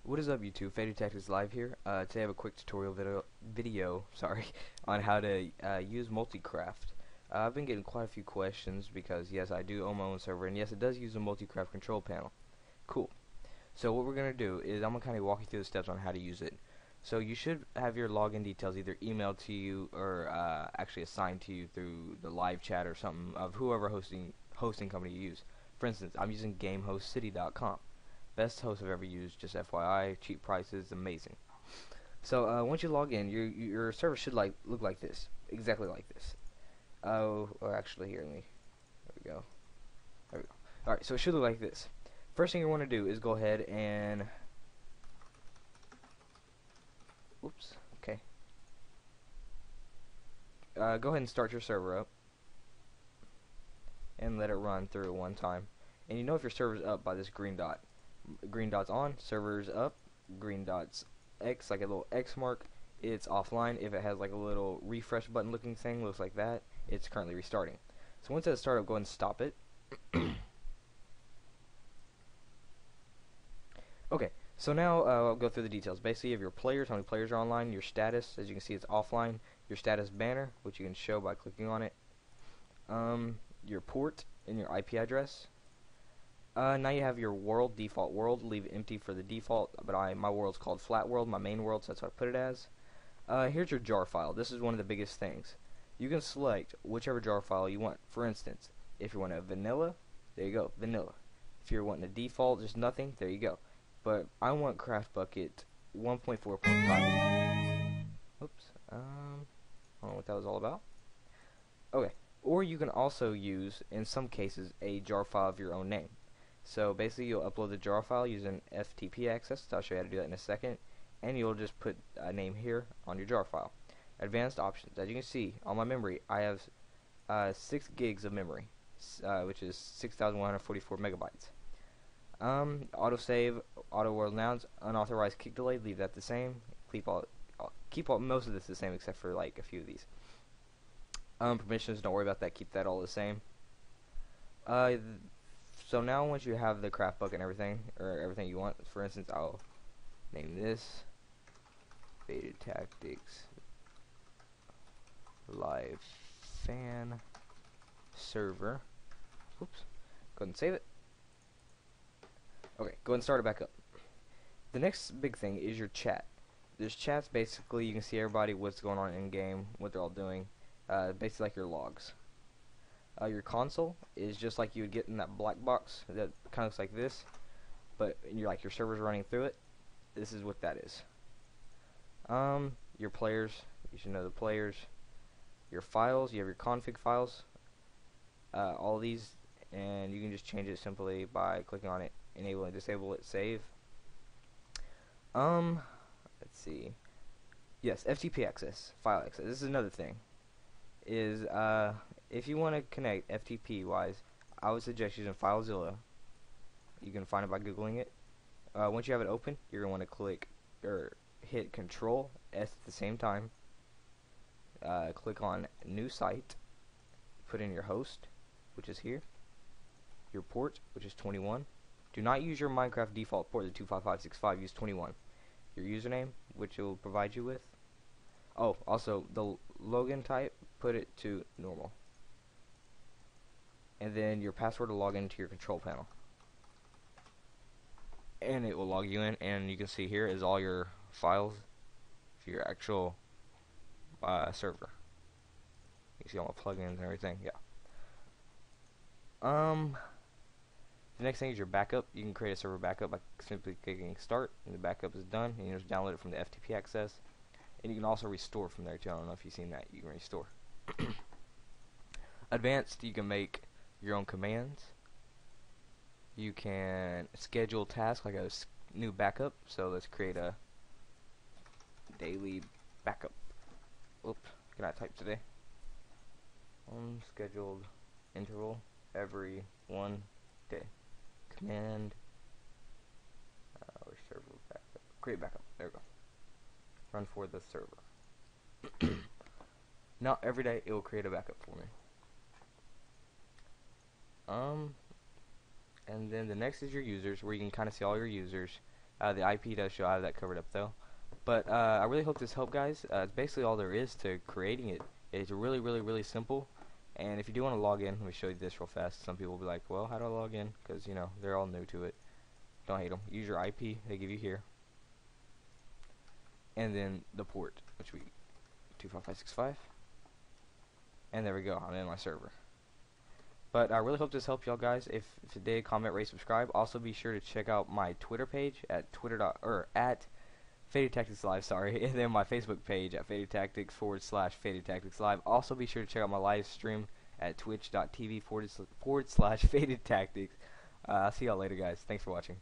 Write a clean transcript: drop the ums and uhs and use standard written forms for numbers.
What is up, YouTube? Faded Tactics Live here. Today I have a quick tutorial video sorry, on how to use multicraft. I've been getting quite a few questions because yes, I do own my own server, and yes, it does use a multicraft control panel. Cool. So what we're gonna do is I'm gonna kind of walk you through the steps on how to use it. So you should have your login details either emailed to you or actually assigned to you through the live chat or something of whoever hosting company you use. For instance, I'm using GameHostCity.com. Best host I've ever used, just FYI. Cheap prices, amazing. So once you log in, your server should look like this, exactly like this. Oh, actually, here, there we go. There we go. All right, so it should look like this. First thing you want to do is go ahead and, oops, okay. Go ahead and start your server up and let it run through one time. And you know if your server's up by this green dot. Green dot's on, server's up. Green dot's X, like a little X mark, it's offline. If it has like a little refresh button looking thing, looks like that, it's currently restarting. So once it's started, go ahead and stop it. Okay, so now I'll go through the details. Basically, you have your players, how many players are online, your status, as you can see it's offline, your status banner, which you can show by clicking on it, your port and your IP address. Now you have your world, default world, leave it empty for the default, but my world's called flat world, my main world, so that's what I put it as. Here's your jar file. This is one of the biggest things. You can select whichever jar file you want. For instance, if you want a vanilla, there you go, vanilla. If you're wanting a default, just nothing, there you go. But I want Craft Bucket 1.4.5. Oops, I don't know what that was all about. Okay, or you can also use, in some cases, a jar file of your own name. So basically you'll upload the jar file using FTP access. I'll show you how to do that in a second. And you'll just put a name here on your jar file. Advanced options. As you can see, on my memory, I have 6 gigs of memory, which is 6,144 megabytes. Autosave, auto world nouns, unauthorized kick delay, leave that the same. Keep all most of this the same except for like a few of these. Permissions, don't worry about that, keep that all the same. So now once you have the craft bucket and everything, or everything you want, for instance, I'll name this Faded Tactics Live Fan Server. Oops. Go ahead and save it. Okay, go ahead and start it back up. The next big thing is your chat. There's chats, basically you can see everybody, what's going on in game, what they're all doing. Basically like your logs. Your console is just like you would get in that black box that kind of looks like this, but you're like your server's running through it. This is what that is. Your players, you should know the players. Your files, you have your config files. All these, and you can just change it simply by clicking on it, enable and disable it, save. Let's see. Yes, FTP access, file access. This is another thing. Is if you want to connect FTP wise, I would suggest using FileZilla. You can find it by googling it. Once you have it open, you're gonna want to click or hit Control S at the same time. Click on New Site. Put in your host, which is here. Your port, which is 21. Do not use your Minecraft default port, the 25565. Use 21. Your username, which it will provide you with. Oh, also the login type, put it to normal. And then your password to log into your control panel. And it will log you in, and you can see here is all your files for your actual server. You can see all my plugins and everything, yeah. The next thing is your backup. You can create a server backup by simply clicking start, and the backup is done, and you just download it from the FTP access. And you can also restore from there too. I don't know if you've seen that. You can restore. Advanced, you can make your own commands. You can schedule tasks like a new backup. So let's create a daily backup. Oops, can I type today? Scheduled interval every 1 day. Command server backup. Create backup. There we go. Run for the server. Not every day it will create a backup for me. And then the next is your users, where you can kind of see all your users. The IP does show I have that covered up though. But I really hope this helped, guys. It's basically all there is to creating it. It's really simple. And if you do want to log in, let me show you this real fast. Some people will be like, well, how do I log in? Because, you know, they're all new to it. Don't hate them. Use your IP they give you here. And then the port, which we 25565. And there we go. I'm in my server. But I really hope this helped y'all, guys. If it did, comment, rate, subscribe. Also, be sure to check out my Twitter page at at Faded Tactics Live, sorry, and then my Facebook page at Faded Tactics / Faded Tactics Live. Also, be sure to check out my live stream at twitch.tv / Faded Tactics. I'll see y'all later, guys. Thanks for watching.